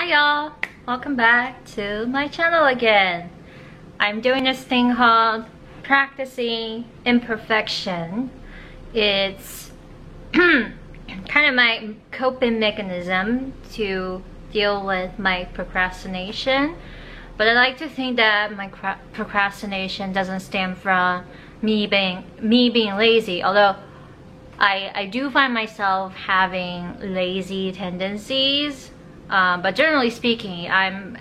Hi y'all! Welcome back to my channel again. I'm doing this thing called practicing imperfection. It's kind of my coping mechanism to deal with my procrastination. But I like to think that my procrastination doesn't stem from me being lazy, although I do find myself having lazy tendencies. But generally speaking, I'm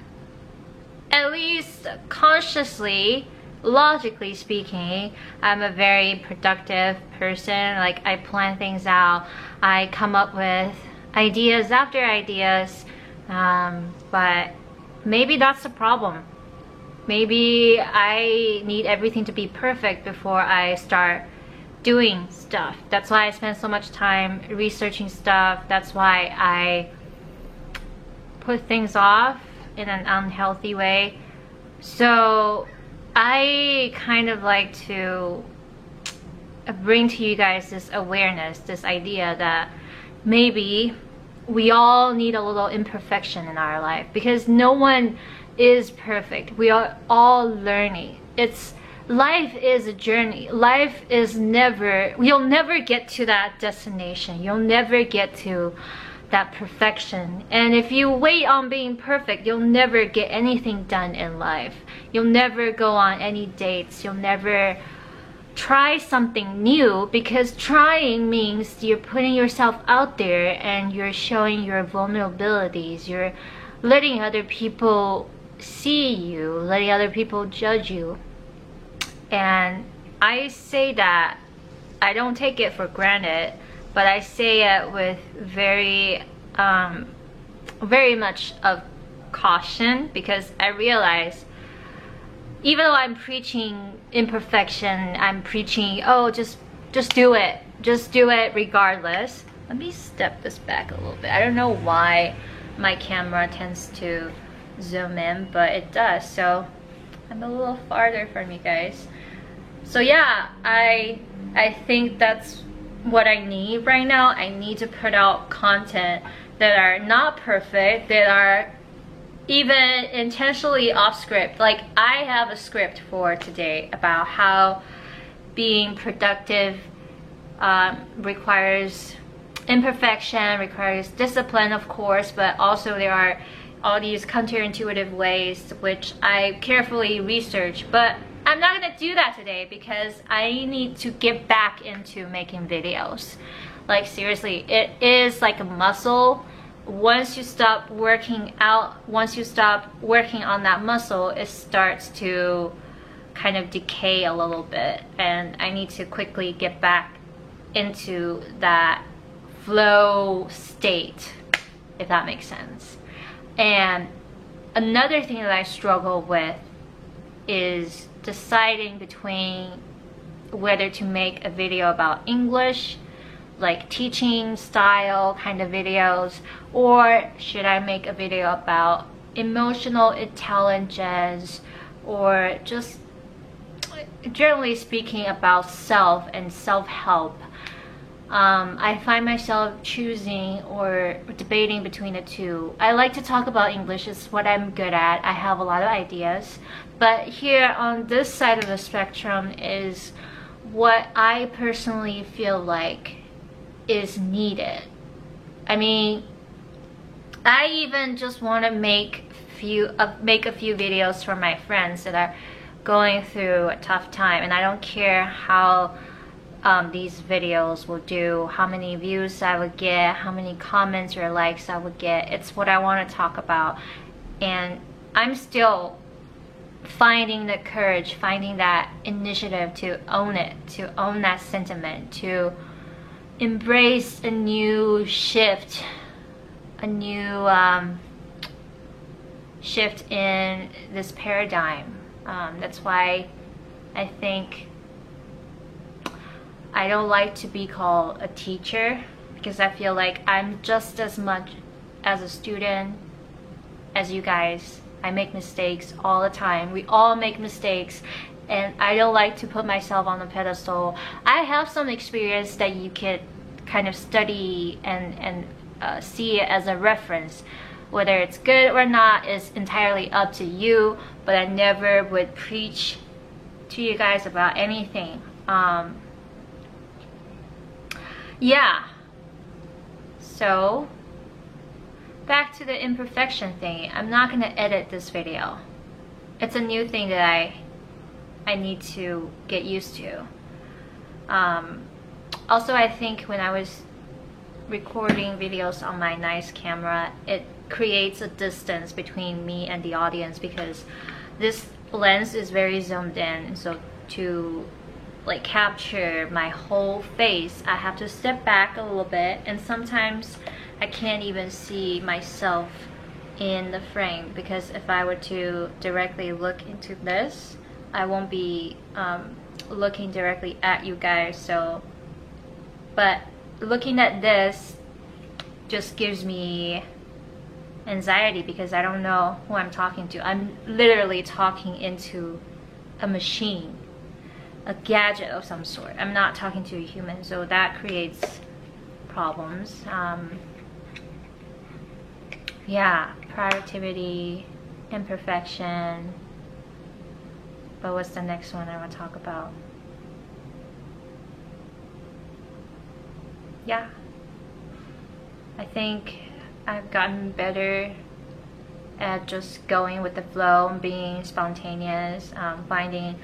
at least consciously, logically speaking, I'm a very productive person. Like, I plan things out, I come up with ideas after ideas, but maybe that's the problem. Maybe I need everything to be perfect before I start doing stuff. That's why I spend so much time researching stuff. That's why I put things off in an unhealthy way. So I kind of like to bring to you guys this awareness, this idea that maybe we all need a little imperfection in our life, because no one is perfect. We are all learning. Life is a journey. Life is you'll never get to that destination. You'll never get to that perfection. And if you wait on being perfect, you'll never get anything done in life. You'll never go on any dates. You'll never try something new, because trying means you're putting yourself out there and you're showing your vulnerabilities. You're letting other people see you, letting other people judge you. And I say that, I don't take it for granted, but I say it with very much of caution, because I realize even though I'm preaching imperfection, I'm preaching, oh, just do it regardless. Let me step this back a little bit. I don't know why my camera tends to zoom in, but it does, so I'm a little farther from you guys. So yeah, I think that's what I need right now. I need to put out content that are not perfect, that are even intentionally off script. Like, I have a script for today about how being productive requires imperfection, requires discipline, of course, but also there are all these counterintuitive ways which I carefully research. But I'm not gonna do that today because I need to get back into making videos. Like, seriously, it is like a muscle. Once you stop working out, once you stop working on that muscle, it starts to kind of decay a little bit, and I need to quickly get back into that flow state, if that makes sense. And another thing that I struggle with is deciding between whether to make a video about English, like teaching style kind of videos, or should I make a video about emotional intelligence, or just generally speaking about self and self-help. I find myself choosing or debating between the two. I like to talk about English, it's what I'm good at. I have a lot of ideas. But here on this side of the spectrum is what I personally feel like is needed. I mean, I even just want to make a few videos for my friends that are going through a tough time, and I don't care how these videos will do, how many views I would get, how many comments or likes I would get. It's what I want to talk about, and I'm still finding the courage, finding that initiative to own it, to own that sentiment, to embrace a new shift, a new shift in this paradigm. That's why I think I don't like to be called a teacher, because I feel like I'm just as much as a student as you guys. I make mistakes all the time. We all make mistakes, and I don't like to put myself on a pedestal. I have some experience that you could kind of study and see it as a reference, Whether it's good or not is entirely up to you, but I never would preach to you guys about anything. Yeah. So, back to the imperfection thing. I'm not gonna edit this video. It's a new thing that I need to get used to. Also, I think when I was recording videos on my nice camera, it creates a distance between me and the audience because this lens is very zoomed in, so to like capture my whole face I have to step back a little bit, and sometimes I can't even see myself in the frame because if I were to directly look into this, I won't be looking directly at you guys. So but looking at this just gives me anxiety because I don't know who I'm talking to. I'm literally talking into a machine, a gadget of some sort. I'm not talking to a human, so that creates problems. Yeah, productivity, imperfection. But what's the next one I want to talk about? Yeah, I think I've gotten better at just going with the flow and being spontaneous, finding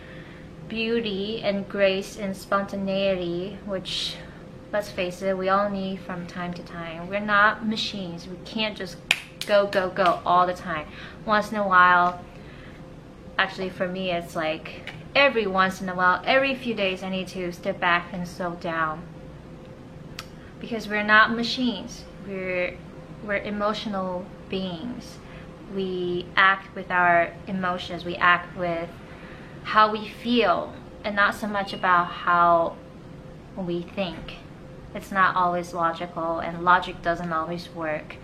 beauty and grace in spontaneity, which, let's face it, we all need from time to time. We're not machines. We can't just go all the time. Once in a while, actually for me it's like every once in a while, every few days I need to step back and slow down. Because we're not machines. We're emotional beings. We act with our emotions. We act with how we feel, and not so much about how we think. It's not always logical, and logic doesn't always work.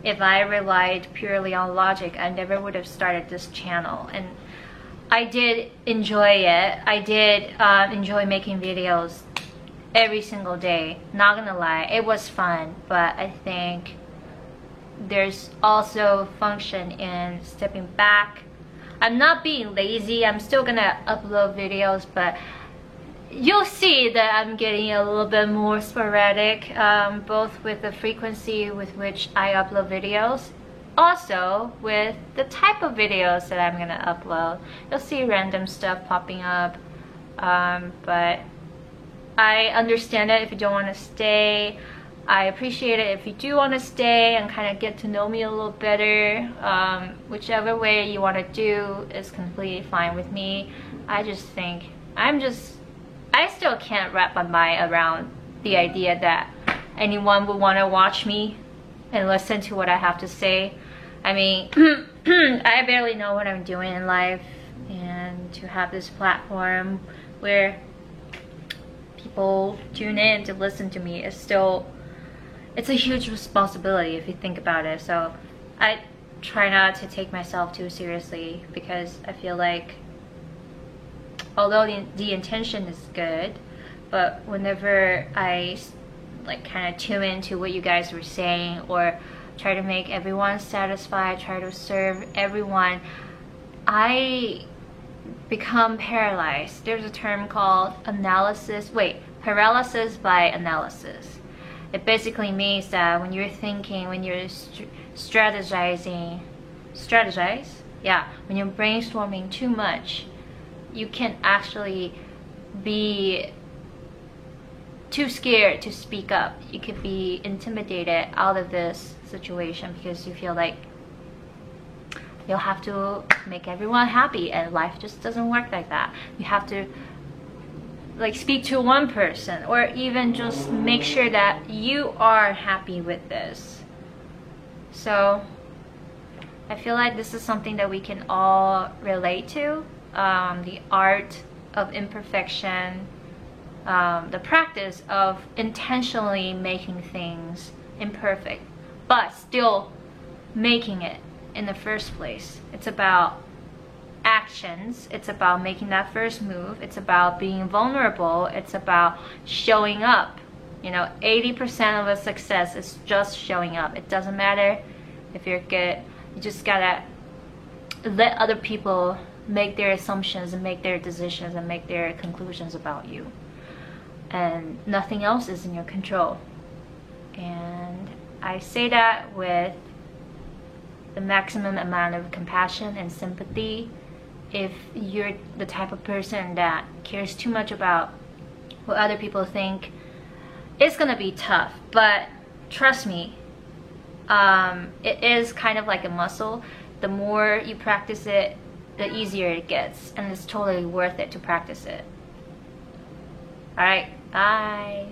If I relied purely on logic, I never would have started this channel. And I did enjoy it. I did enjoy making videos every single day. Not gonna lie, it was fun, but I think there's also function in stepping back. I'm not being lazy. I'm still gonna upload videos, but you'll see that I'm getting a little bit more sporadic, both with the frequency with which I upload videos, also with the type of videos that I'm gonna upload. You'll see random stuff popping up, but I understand it if you don't want to stay. I appreciate it if you do want to stay and kind of get to know me a little better. Whichever way you want to do is completely fine with me. I just think I still can't wrap my mind around the idea that anyone would want to watch me and listen to what I have to say. I mean, I barely know what I'm doing in life, and to have this platform where people tune in to listen to me is still, it's a huge responsibility if you think about it. So I try not to take myself too seriously, because I feel like although the intention is good, but whenever I like kind of tune into what you guys were saying or try to make everyone satisfied, try to serve everyone, I become paralyzed. There's a term called paralysis by analysis. It basically means that when you're thinking, when you're strategizing, when you're brainstorming too much, you can actually be too scared to speak up. You could be intimidated out of this situation because you feel like you'll have to make everyone happy, and life just doesn't work like that. You have to like speak to one person, or even just make sure that you are happy with this. So I feel like this is something that we can all relate to. The art of imperfection, the practice of intentionally making things imperfect, but still making it in the first place. It's about actions. It's about making that first move. It's about being vulnerable. It's about showing up. You know, 80% of a success is just showing up. It doesn't matter if you're good. You just gotta let other people make their assumptions and make their decisions and make their conclusions about you, and nothing else is in your control. And I say that with the maximum amount of compassion and sympathy. If you're the type of person that cares too much about what other people think, it's gonna be tough. But trust me, it is kind of like a muscle. The more you practice it, the easier it gets, and it's totally worth it to practice it. Alright, bye.